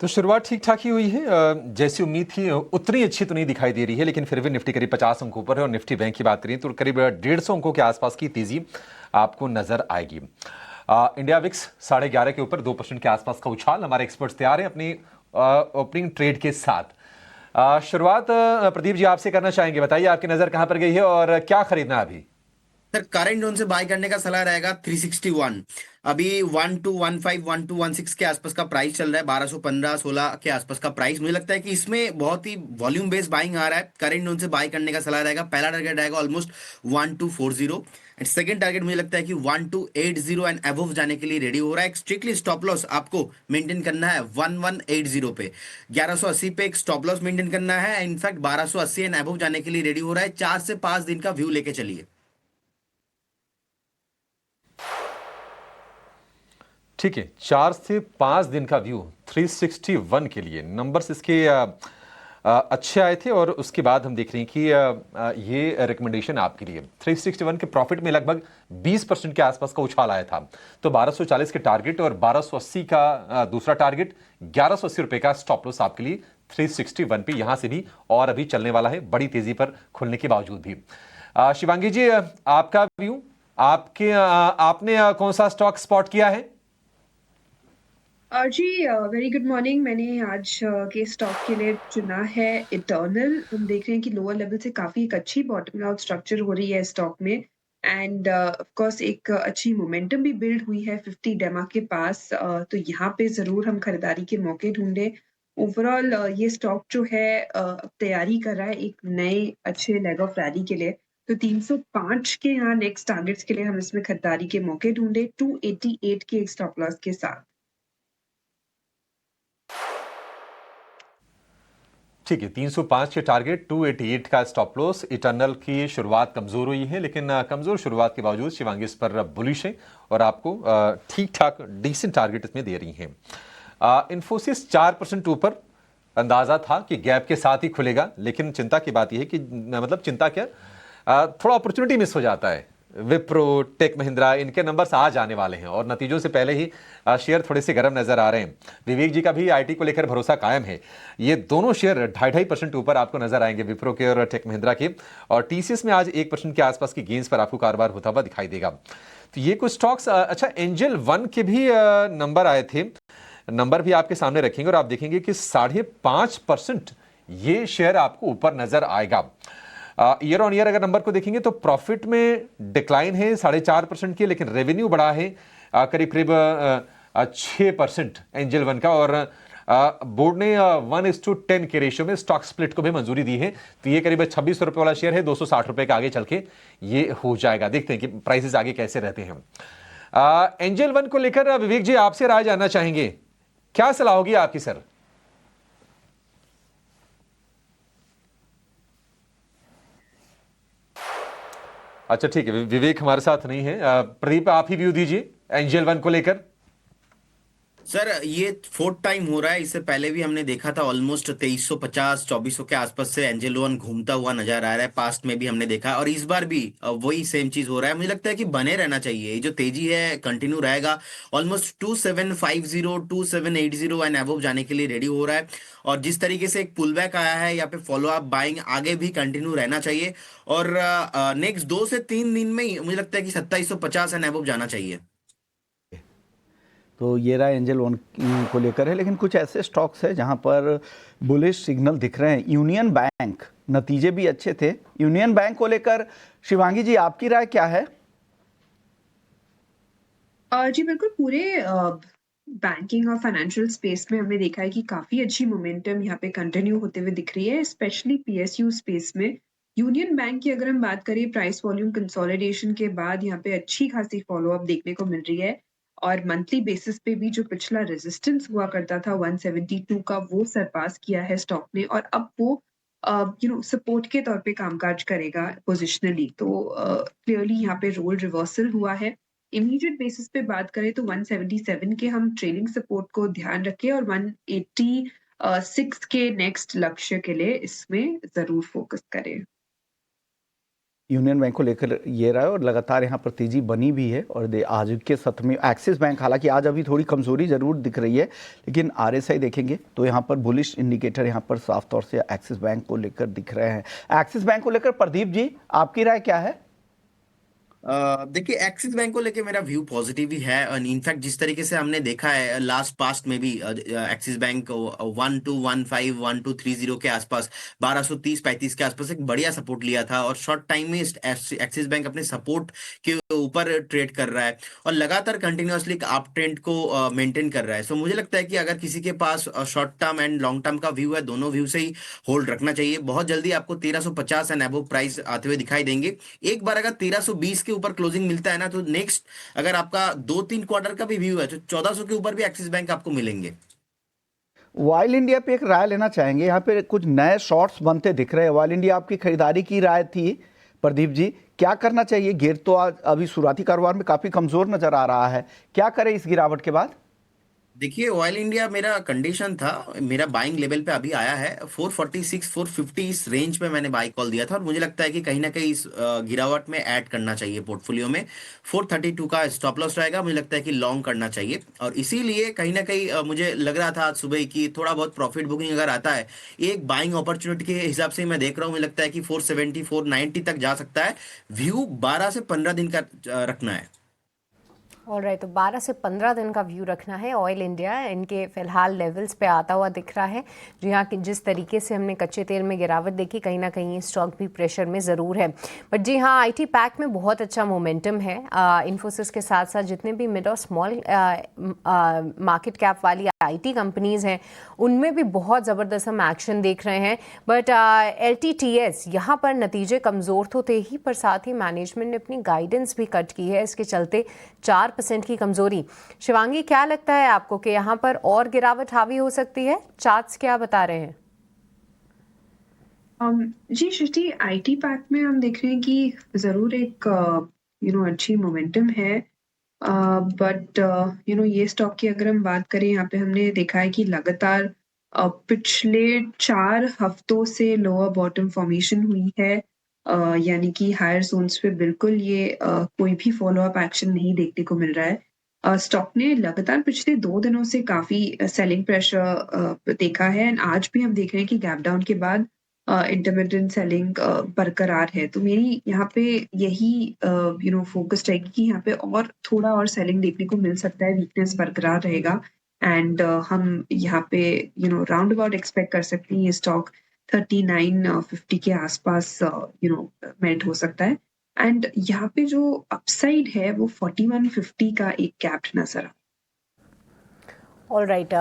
तो शुरुआत ठीक ठाक ही हुई है। जैसी उम्मीद थी उतनी अच्छी तो नहीं दिखाई दे रही है, लेकिन फिर भी निफ्टी करीब 50 अंकों पर है और निफ्टी बैंक की बात करें तो करीब 150 अंकों के आसपास की तेजी आपको नजर आएगी। इंडिया विक्स 11.5 के ऊपर 2% के आसपास का उछाल। हमारे एक्सपर्ट्स तैयार हैं अपनी ओपनिंग ट्रेड के साथ। शुरुआत प्रदीप जी आपसे करना चाहेंगे। बताइए आपकी नजर कहां पर गई है और क्या खरीदना है अभी। सर करंट जोन से बाय करने का सलाह रहेगा 361। अभी 1215 1216 के आसपास का प्राइस चल रहा है, 1215 16 के आसपास का प्राइस। मुझे लगता है कि इसमें बहुत ही वॉल्यूम बेस्ड बाइंग आ रहा है। करंट जोन से बाय करने का सलाह रहेगा। पहला टारगेट रहेगा ऑलमोस्ट 1240 एंड सेकंड टारगेट मुझे लगता है कि 1280 एंड अबव जाने के लिए रेडी हो रहा है। एक स्ट्रिक्टली स्टॉप लॉस आपको मेंटेन करना है 1180 पे। 1180 पे एक स्टॉप लॉस मेंटेन करना है। इनफैक्ट 1280 एंड अबव जाने के लिए रेडी हो रहा है। 4 से 5 दिन का व्यू लेके चलिए। ठीक है, 4 से 5 दिन का व्यू 361 के लिए नंबर्स इसके अच्छे आए थे और उसके बाद हम देख रहे हैं कि ये रिकमेंडेशन आपके लिए 361 के प्रॉफिट में लगभग 20% के आसपास का उछाल आया था। तो 1240 के टारगेट और 1280 का दूसरा टारगेट, 1180 रुपए का स्टॉप लॉस आपके लिए 361 पे यहां से भी और अभी चलने वाला है बड़ी तेजी पर खुलने के बावजूद भी। शिवांगी जी, आपका व्यू, आपने कौन सा स्टॉक स्पॉट किया है। जी, वेरी गुड मॉर्निंग। मैंने आज के स्टॉक के लिए चुना है इटर्नल। हम देख रहे हैं कि लोअर लेवल से काफ़ी एक अच्छी बॉटम आउट स्ट्रक्चर हो रही है स्टॉक में एंड ऑफ कोर्स एक अच्छी मोमेंटम भी बिल्ड हुई है 50 डेमा के पास। तो यहाँ पे ज़रूर हम खरीदारी के मौके ढूंढें। ओवरऑल ये स्टॉक जो है अब तैयारी कर रहा है एक नए अच्छे लेग ऑफ रैली के लिए। तो 305 के यहाँ नेक्स्ट टारगेट्स के लिए हम इसमें खरीदारी के मौके ढूंढे 288 के एक स्टॉप लॉस के साथ। ठीक है, 305 के टारगेट, 288 का स्टॉप लॉस। इटर्नल की शुरुआत कमजोर हुई है, लेकिन कमजोर शुरुआत के बावजूद शिवांगी इस पर बुलिश है और आपको ठीक ठाक डिसेंट टारगेट इसमें दे रही हैं। इन्फोसिस 4% ऊपर, अंदाजा था कि गैप के साथ ही खुलेगा, लेकिन चिंता की बात यह है कि मतलब चिंता क्या, थोड़ा अपॉर्चुनिटी मिस हो जाता है। विप्रो, टेक महिंद्रा, इनके नंबर्स आज आने वाले हैं और नतीजों से पहले ही शेयर थोड़े से गर्म नजर आ रहे हैं। विवेक जी का भी आईटी को लेकर भरोसा कायम है। ये दोनों शेयर 2.5% ऊपर आपको नजर आएंगे, विप्रो के और टेक महिंद्रा के। और टीसीएस में आज 1% के आसपास की गेंस पर आपको कारोबार होता हुआ दिखाई देगा। तो ये कुछ स्टॉक्स। अच्छा, एंजल वन के भी नंबर आए थे, नंबर भी आपके सामने रखेंगे और आप देखेंगे कि 5.5% ये शेयर आपको ऊपर नजर आएगा। ईयर ऑन ईयर अगर नंबर को देखेंगे तो प्रॉफिट में डिक्लाइन है 4.5% की, लेकिन रेवेन्यू बढ़ा है करीब करीब 6% एंजल वन का। और बोर्ड ने 1:10 के रेशियो में स्टॉक स्प्लिट को भी मंजूरी दी है। तो ये करीब 26 रुपए वाला शेयर है, 260 रुपए के आगे चल के ये हो जाएगा। देखते हैं कि प्राइसेस आगे कैसे रहते हैं। एंजल वन को लेकर विवेक जी आपसे राय जानना चाहेंगे, क्या सलाह होगी आपकी सर। अच्छा ठीक है, विवेक हमारे साथ नहीं है। प्रदीप आप ही व्यू दीजिए एंजल वन को लेकर। सर ये फोर्थ टाइम हो रहा है। इससे पहले भी हमने देखा था ऑलमोस्ट 2350 2400 के आसपास से एंजल वन घूमता हुआ नजर आ रहा है। पास्ट में भी हमने देखा और इस बार भी वही सेम चीज हो रहा है। मुझे लगता है कि बने रहना चाहिए। ये जो तेजी है कंटिन्यू रहेगा। ऑलमोस्ट 2750 2780 एंड अबव जाने के लिए रेडी हो रहा है। और जिस तरीके से एक पुल बैक आया है यहाँ पे फॉलो अप बाइंग आगे भी कंटिन्यू रहना चाहिए। और नेक्स्ट 2 से 3 दिन में ही मुझे लगता है कि 2750 एंड अबव जाना चाहिए। तो ये रहा एंजल वन को लेकर है, लेकिन कुछ ऐसे स्टॉक्स है जहां पर बुलिश सिग्नल दिख रहे हैं। यूनियन बैंक, नतीजे भी अच्छे थे। यूनियन बैंक को लेकर शिवांगी जी आपकी राय क्या है। जी बिल्कुल, पूरे बैंकिंग और फाइनेंशियल स्पेस में हमने देखा है कि काफ़ी अच्छी मोमेंटम यहाँ पे कंटिन्यू होते हुए दिख रही है, स्पेशली पीएसयू स्पेस में। यूनियन बैंक की अगर हम बात करें प्राइस वॉल्यूम कंसोलिडेशन के बाद यहाँ पे अच्छी खासी फ़ॉलो-अप देखने को मिल रही है और मंथली बेसिस पे भी जो पिछला रेजिस्टेंस हुआ करता था 172 का, वो सरपास किया है स्टॉक ने और अब वो सपोर्ट के तौर पे कामकाज करेगा पोजिशनली। तो क्लियरली यहाँ पे रोल रिवर्सल हुआ है। इमीडिएट बेसिस पे बात करें तो 177 के हम ट्रेलिंग सपोर्ट को ध्यान रखें और 186 के नेक्स्ट लक्ष्य के लिए इसमें ज़रूर फ़ोकस करें। यूनियन बैंक को लेकर ये रहा है और लगातार यहाँ पर तेजी बनी भी है। और आज के सत्र में एक्सिस बैंक, हालांकि आज अभी थोड़ी कमजोरी जरूर दिख रही है, लेकिन आरएसआई देखेंगे तो यहाँ पर बुलिश इंडिकेटर यहाँ पर साफ तौर से एक्सिस बैंक को लेकर दिख रहे हैं। एक्सिस बैंक को लेकर प्रदीप जी, आपकी राय क्या है? देखिए, एक्सिस बैंक को लेके मेरा व्यू पॉजिटिव ही है। और इनफैक्ट जिस तरीके से हमने देखा है लास्ट पास्ट में भी एक्सिस बैंक 1215 1230 के आसपास 1230-35 के आसपास एक बढ़िया सपोर्ट लिया था और शॉर्ट टाइम में एक्सिस बैंक अपने सपोर्ट के ऊपर ट्रेड कर रहा है और लगातार कंटिन्यूअसली एक अप ट्रेंड को मेंटेन कर रहा है। सो मुझे लगता है कि अगर किसी के पास short term and long term का व्यू है, दोनों व्यू से ही होल्ड रखना चाहिए। बहुत जल्दी आपको 1350 एंड अबव प्राइस आते हुए दिखाई देंगे। एक बार अगर 1320 के ऊपर क्लोजिंग मिलता है ना, तो नेक्स्ट अगर आपका 2-3 क्वार्टर का भी व्यू है तो 1400 के ऊपर भी एक्सिस बैंक आपको मिलेंगे। वाइल इंडिया पे एक राय लेना चाहेंगे, यहाँ पे कुछ नए शॉर्ट्स बनते दिख रहे हैं। वाइल इंडिया आपकी खरीदारी की राय थी प्रदीप जी, क्या करना चाहिए? गिर तो आज अभी शुरुआती कारोबार में काफी कमजोर नजर आ रहा है, क्या करें इस गिरावट के बाद? देखिए, ऑयल इंडिया मेरा कंडीशन था, मेरा बाइंग लेवल पे अभी आया है 446 450 इस रेंज पे मैंने बाई कॉल दिया था और मुझे लगता है कि कहीं ना कहीं इस गिरावट में ऐड करना चाहिए पोर्टफोलियो में। 432 का स्टॉप लॉस रहेगा, मुझे लगता है कि लॉन्ग करना चाहिए और इसीलिए कहीं ना कहीं मुझे लग रहा था आज सुबह कि थोड़ा बहुत प्रॉफिट बुकिंग अगर आता है एक बाइंग अपॉर्चुनिटी के हिसाब से मैं देख रहा हूँ। मुझे लगता है कि 470 490 तक जा सकता है। व्यू 12 से 15 दिन का रखना है। ऑलराइट, तो 12 से 15 दिन का व्यू रखना है। ऑयल इंडिया इनके फिलहाल लेवल्स पे आता हुआ दिख रहा है। जी हाँ, कि जिस तरीके से हमने कच्चे तेल में गिरावट देखी, कहीं ना कहीं स्टॉक भी प्रेशर में ज़रूर है। बट जी हाँ, आईटी पैक में बहुत अच्छा मोमेंटम है। इन्फोसिस के साथ साथ जितने भी मिड और स्मॉल मार्केट कैप वाली आईटी कंपनीज हैं उनमें भी बहुत ज़बरदस्त हम एक्शन देख रहे हैं। बट LTTS यहाँ पर नतीजे कमज़ोर तो थे ही, पर साथ ही मैनेजमेंट ने अपनी गाइडेंस भी कट की है, इसके चलते 4% की कमजोरी। शिवांगी, क्या लगता है आपको कि यहाँ पर और गिरावट हावी हो सकती है? चार्ट्स क्या बता रहे हैं? जी सृष्टि, आईटी पैक में हम देख रहे हैं कि जरूर एक अच्छी मोमेंटम है। बट ये स्टॉक की अगर हम बात करें, यहाँ पे हमने देखा है कि लगातार पिछले 4 हफ्तों से लोअर बॉटम फॉर्मेशन हुई है। यानी कि हायर जोन्स पे बिल्कुल ये कोई भी फॉलो अप एक्शन नहीं देखने को मिल रहा है। स्टॉक ने लगातार पिछले 2 दिनों से काफी सेलिंग प्रेशर देखा है एंड आज भी हम देख रहे हैं कि गैप डाउन के बाद इंटरमिटेंट सेलिंग बरकरार है। तो मेरी यहाँ पे यही फोकस रहेगी कि यहाँ पे और थोड़ा और सेलिंग देखने को मिल सकता है, वीकनेस बरकरार रहेगा एंड हम यहाँ पे राउंड अबाउट एक्सपेक्ट कर सकते हैं ये स्टॉक 3950 के आसपास मेल्ट हो सकता है एंड यहाँ पे जो अपसाइड है वो 4150 का एक कैप नजर आ। ऑलराइट,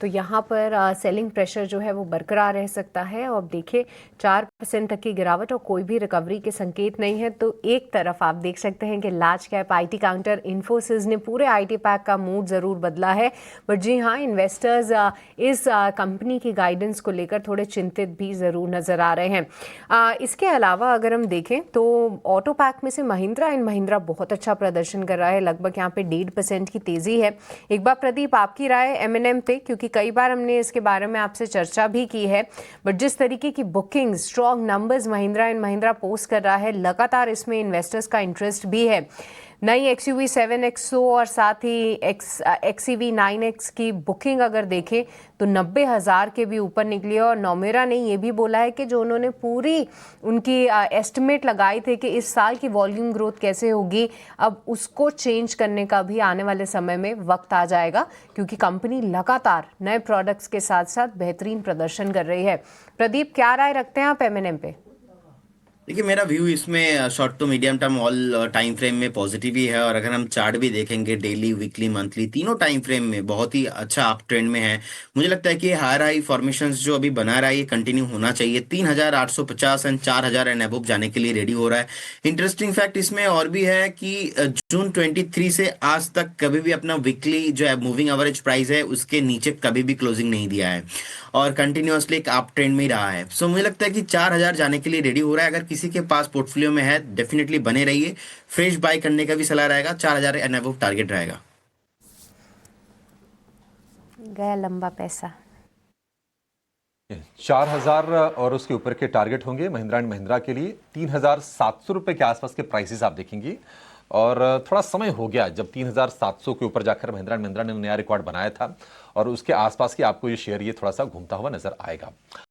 तो यहाँ पर सेलिंग प्रेशर जो है वो बरकरार रह सकता है। और अब देखिए 4% तक की गिरावट और कोई भी रिकवरी के संकेत नहीं है। तो एक तरफ आप देख सकते हैं कि large cap IT counter Infosys ने पूरे आईटी पैक का मूड ज़रूर बदला है। बट जी हाँ, इन्वेस्टर्स इस कंपनी की गाइडेंस को लेकर थोड़े चिंतित भी ज़रूर नज़र आ रहे हैं। इसके अलावा अगर हम देखें तो ऑटो पैक में से महिंद्रा एंड महिंद्रा बहुत अच्छा प्रदर्शन कर रहा है, लगभग यहाँ पे 1.5% की तेज़ी है। एक बार प्रदीप, आपकी राय M&M पे, क्योंकि कई बार हमने इसके बारे में आपसे चर्चा भी की है, बट जिस तरीके की booking, strong numbers Mahindra and Mahindra post कर रहा है, लगातार इसमें इन्वेस्टर्स का इंटरेस्ट भी है। नई XUV 7X और साथ ही XEV 9X की बुकिंग अगर देखें तो 90,000 के भी ऊपर निकली है। और नोमेरा ने ये भी बोला है कि जो उन्होंने पूरी उनकी एस्टिमेट लगाई थे कि इस साल की वॉल्यूम ग्रोथ कैसे होगी, अब उसको चेंज करने का भी आने वाले समय में वक्त आ जाएगा, क्योंकि कंपनी लगातार नए प्रोडक्ट्स के साथ साथ बेहतरीन प्रदर्शन कर रही है। प्रदीप, क्या राय रखते हैं आप M&M पे? देखिए, मेरा व्यू इसमें short to medium term all time frame में पॉजिटिव ही है और अगर हम चार्ट भी देखेंगे डेली, वीकली, मंथली, तीनों टाइम फ्रेम में बहुत ही अच्छा अप ट्रेंड में है। मुझे लगता है कि हायर हाई फॉर्मेशंस जो अभी बना रहा है ये कंटिन्यू होना चाहिए। 3850 एंड 4000 एंड अबव जाने के लिए रेडी हो रहा है। इंटरेस्टिंग फैक्ट इसमें और भी है कि जून 23 से आज तक कभी भी अपना वीकली जो है मूविंग एवरेज प्राइस है उसके नीचे कभी भी क्लोजिंग नहीं दिया है और कंटिन्यूअसली एक अप ट्रेंड में ही रहा है। सो मुझे लगता है कि 4000 जाने के लिए रेडी हो रहा है। अगर किसी के पास पोर्टफोलियो में है, डेफिनेटली बने रहिए। फ्रेश बाय करने का भी सलाह रहेगा। 4000 एंड अबव टारगेट रहेगा। गया लंबा पैसा। 4,000 और उसके ऊपर के टारगेट होंगे महिंद्रा एंड महिंद्रा के लिए। 3,700 रुपए के आसपास के प्राइसेस आप देखेंगे, और थोड़ा समय हो गया जब 3,700 के ऊपर जाकर महिंद्रा एंड महिंद्रा ने नया रिकॉर्ड बनाया था, और उसके आसपास की आपको ये शेयर ये थोड़ा सा घूमता हुआ नजर आएगा।